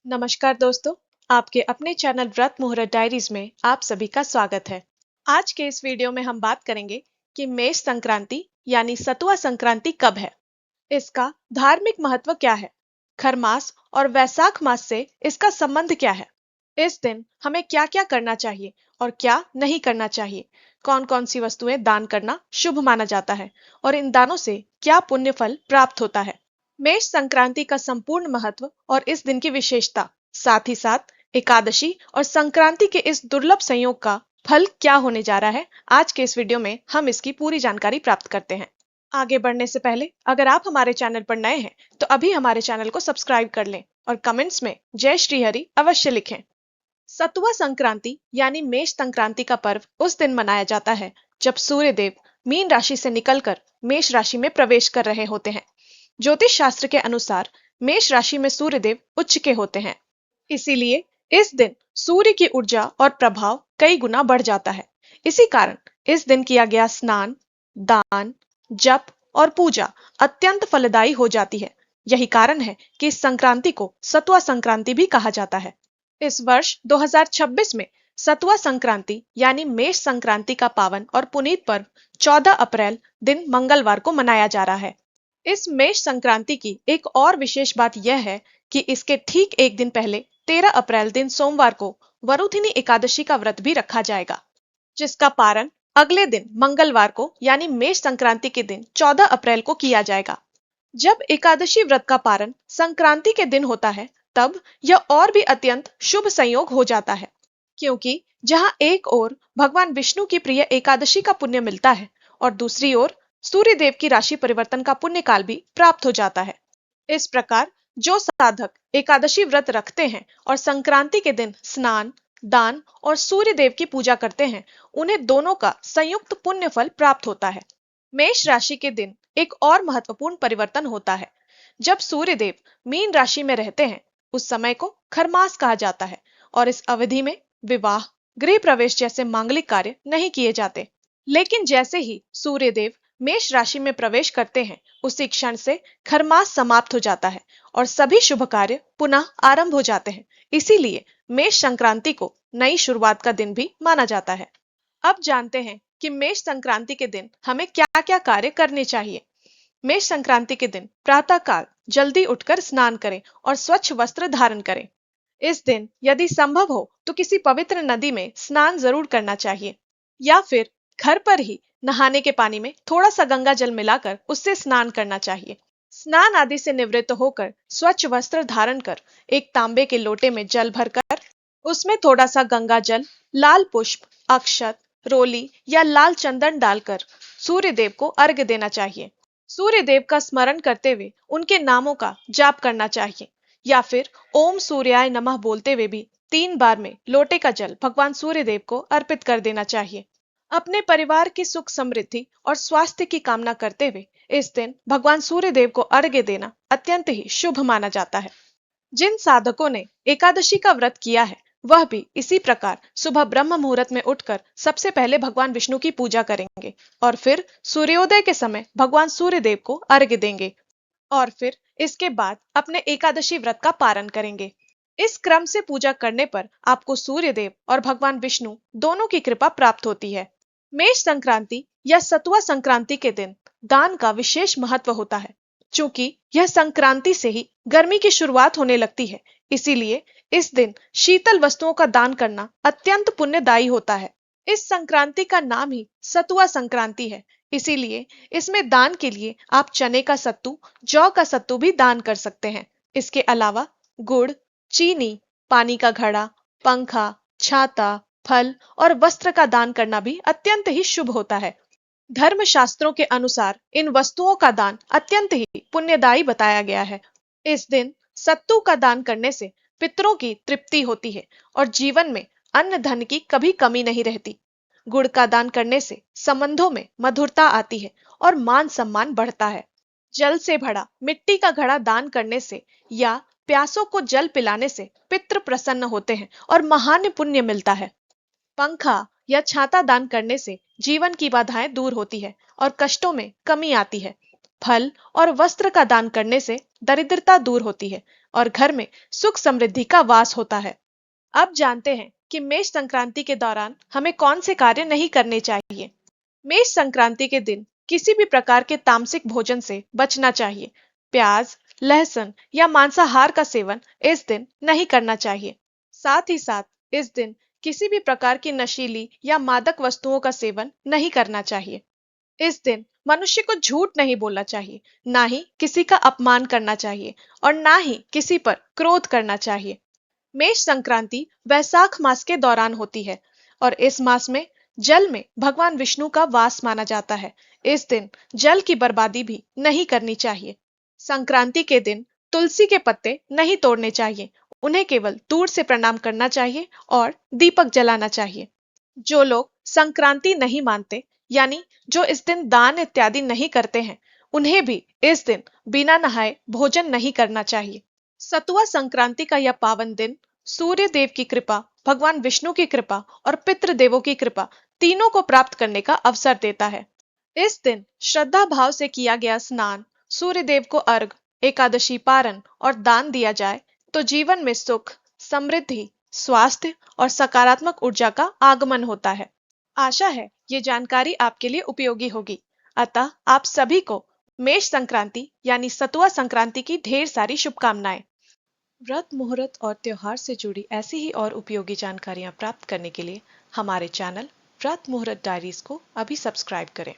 नमस्कार दोस्तों, आपके अपने चैनल व्रत मुहूर्त डायरीज में आप सभी का स्वागत है। आज के इस वीडियो में हम बात करेंगे कि मेष संक्रांति यानी सतुआ संक्रांति कब है, इसका धार्मिक महत्व क्या है, खरमास और वैशाख मास से इसका संबंध क्या है, इस दिन हमें क्या-क्या करना चाहिए और क्या नहीं करना चाहिए, कौन-कौन सी वस्तुएं दान करना शुभ माना जाता है और इन दानों से क्या पुण्य फल प्राप्त होता है। मेष संक्रांति का संपूर्ण महत्व और इस दिन की विशेषता, साथ ही साथ एकादशी और संक्रांति के इस दुर्लभ संयोग का फल क्या होने जा रहा है, आज के इस वीडियो में हम इसकी पूरी जानकारी प्राप्त करते हैं। आगे बढ़ने से पहले अगर आप हमारे चैनल पर नए हैं तो अभी हमारे चैनल को सब्सक्राइब कर लें और कमेंट्स में जय श्री हरि अवश्य लिखें। सतुआ संक्रांति यानी मेष संक्रांति का पर्व उस दिन मनाया जाता है जब सूर्य देव मीन राशि से निकलकर मेष राशि में प्रवेश कर रहे होते हैं। ज्योतिष शास्त्र के अनुसार मेष राशि में सूर्य देव उच्च के होते हैं, इसीलिए इस दिन सूर्य की ऊर्जा और प्रभाव कई गुना बढ़ जाता है। इसी कारण इस दिन किया गया स्नान, दान, जप और पूजा अत्यंत फलदायी हो जाती है। यही कारण है कि इस संक्रांति को सतुआ संक्रांति भी कहा जाता है। इस वर्ष 2026 में सतुआ संक्रांति यानी मेष संक्रांति का पावन और पुनीत पर्व 14 अप्रैल दिन मंगलवार को मनाया जा रहा है। इस मेष संक्रांति की एक और विशेष बात यह है कि इसके ठीक एक दिन पहले 13 अप्रैल दिन सोमवार को वरुथिनी एकादशी का व्रत भी रखा जाएगा, जिसका पारण अगले दिन मंगलवार को यानी मेष संक्रांति के दिन 14 अप्रैल को किया जाएगा। जब एकादशी व्रत का पारण संक्रांति के दिन होता है तब यह और भी अत्यंत शुभ संयोग हो जाता है, क्योंकि जहां एक ओर भगवान विष्णु की प्रिय एकादशी का पुण्य मिलता है और दूसरी ओर सूर्य देव की राशि परिवर्तन का पुण्य काल भी प्राप्त हो जाता है। इस प्रकार जो साधक एकादशी व्रत रखते हैं और संक्रांति के दिन स्नान, दान और सूर्य देव की पूजा करते हैं, उन्हें दोनों का संयुक्त पुण्य फल प्राप्त होता है। मेष राशि के दिन एक और महत्वपूर्ण परिवर्तन होता है। जब सूर्य देव मीन राशि में रहते हैं उस समय को खरमास कहा जाता है और इस अवधि में विवाह, गृह प्रवेश जैसे मांगलिक कार्य नहीं किए जाते। लेकिन जैसे ही सूर्य देव मेष राशि में प्रवेश करते हैं उसी क्षण से खरमास समाप्त हो जाता है और सभी शुभ कार्य पुनः आरंभ हो जाते हैं। इसीलिए मेष संक्रांति को नई शुरुआत का दिन भी माना जाता है। अब जानते हैं कि मेष संक्रांति के दिन हमें क्या-क्या कार्य करने चाहिए। मेष संक्रांति के दिन प्रातः काल जल्दी उठकर स्नान करें और स्वच्छ वस्त्र धारण करें। इस दिन यदि संभव हो तो किसी पवित्र नदी में स्नान जरूर करना चाहिए या फिर घर पर ही नहाने के पानी में थोड़ा सा गंगा जल मिलाकर उससे स्नान करना चाहिए। स्नान आदि से निवृत्त होकर स्वच्छ वस्त्र धारण कर एक तांबे के लोटे में जल भरकर उसमें थोड़ा सा गंगा जल, लाल पुष्प, अक्षत, रोली या लाल चंदन डालकर सूर्य देव को अर्घ्य देना चाहिए। सूर्य देव का स्मरण करते हुए उनके नामों का जाप करना चाहिए या फिर ओम सूर्याय नमः बोलते हुए भी 3 बार में लोटे का जल भगवान सूर्य देव को अर्पित कर देना चाहिए। अपने परिवार की सुख समृद्धि और स्वास्थ्य की कामना करते हुए इस दिन भगवान सूर्य देव को अर्घ्य देना अत्यंत ही शुभ माना जाता है। जिन साधकों ने एकादशी का व्रत किया है वह भी इसी प्रकार सुबह ब्रह्म मुहूर्त में उठकर सबसे पहले भगवान विष्णु की पूजा करेंगे और फिर सूर्योदय के समय भगवान सूर्य देव को अर्घ्य देंगे और फिर इसके बाद अपने एकादशी व्रत का पारण करेंगे। इस क्रम से पूजा करने पर आपको सूर्य देव और भगवान विष्णु दोनों की कृपा प्राप्त होती है। मेष संक्रांति या सतुआ संक्रांति के दिन दान का विशेष महत्व होता है। चूंकि यह संक्रांति से ही गर्मी की शुरुआत होने लगती है, इसीलिए इस दिन शीतल वस्तुओं का दान करना अत्यंत पुण्यदायी होता है। इस संक्रांति का नाम ही सतुआ संक्रांति है, इसीलिए इसमें दान के लिए आप चने का सत्तू, जौ का सत्तू भी दान कर सकते हैं। इसके अलावा गुड़, चीनी, पानी का घड़ा, पंखा, छाता, फल और वस्त्र का दान करना भी अत्यंत ही शुभ होता है। धर्म शास्त्रों के अनुसार इन वस्तुओं का दान अत्यंत ही पुण्यदायी बताया गया है। इस दिन सत्तू का दान करने से पितरों की तृप्ति होती है और जीवन में अन्न धन की कभी कमी नहीं रहती। गुड़ का दान करने से संबंधों में मधुरता आती है और मान सम्मान बढ़ता है। जल से भरा मिट्टी का घड़ा दान करने से या प्यासों को जल पिलाने से पितृ प्रसन्न होते हैं और महान पुण्य मिलता है। पंखा या छाता दान करने से जीवन की बाधाएं दूर होती है और कष्टों में कमी आती है। फल और वस्त्र का दान करने से दरिद्रता दूर होती है और घर में सुख समृद्धि का वास होता है। अब जानते हैं कि मेष संक्रांति के दौरान हमें कौन से कार्य नहीं करने चाहिए। मेष संक्रांति के दिन किसी भी प्रकार के तामसिक भोजन से बचना चाहिए। प्याज, लहसुन या मांसाहार का सेवन इस दिन नहीं करना चाहिए। साथ ही साथ इस दिन किसी भी प्रकार की नशीली या मादक वस्तुओं का सेवन नहीं करना चाहिए। इस दिन मनुष्य को झूठ नहीं बोलना चाहिए, ना ही किसी का अपमान करना चाहिए और ना ही किसी पर क्रोध करना चाहिए। मेष संक्रांति वैशाख मास के दौरान होती है और इस मास में जल में भगवान विष्णु का वास माना जाता है। इस दिन जल की बर्बादी भी नहीं करनी चाहिए। संक्रांति के दिन तुलसी के पत्ते नहीं तोड़ने चाहिए, उन्हें केवल दूर से प्रणाम करना चाहिए और दीपक जलाना चाहिए। जो लोग संक्रांति नहीं मानते, यानी जो इस दिन दान इत्यादि नहीं करते हैं, उन्हें भी इस दिन बिना नहाए भोजन नहीं करना चाहिए। सतुआ संक्रांति का यह पावन दिन सूर्य देव की कृपा, भगवान विष्णु की कृपा और पितृदेवों की कृपा तीनों को प्राप्त करने का अवसर देता है। इस दिन श्रद्धा भाव से किया गया स्नान, सूर्य देव को अर्घ, एकादशी पारण और दान दिया जाए तो जीवन में सुख, समृद्धि, स्वास्थ्य और सकारात्मक ऊर्जा का आगमन होता है। आशा है ये जानकारी आपके लिए उपयोगी होगी। अतः आप सभी को मेष संक्रांति यानी सतुआ संक्रांति की ढेर सारी शुभकामनाएं। व्रत, मुहूर्त और त्योहार से जुड़ी ऐसी ही और उपयोगी जानकारियां प्राप्त करने के लिए हमारे चैनल व्रत मुहूर्त डायरीज को अभी सब्सक्राइब करें।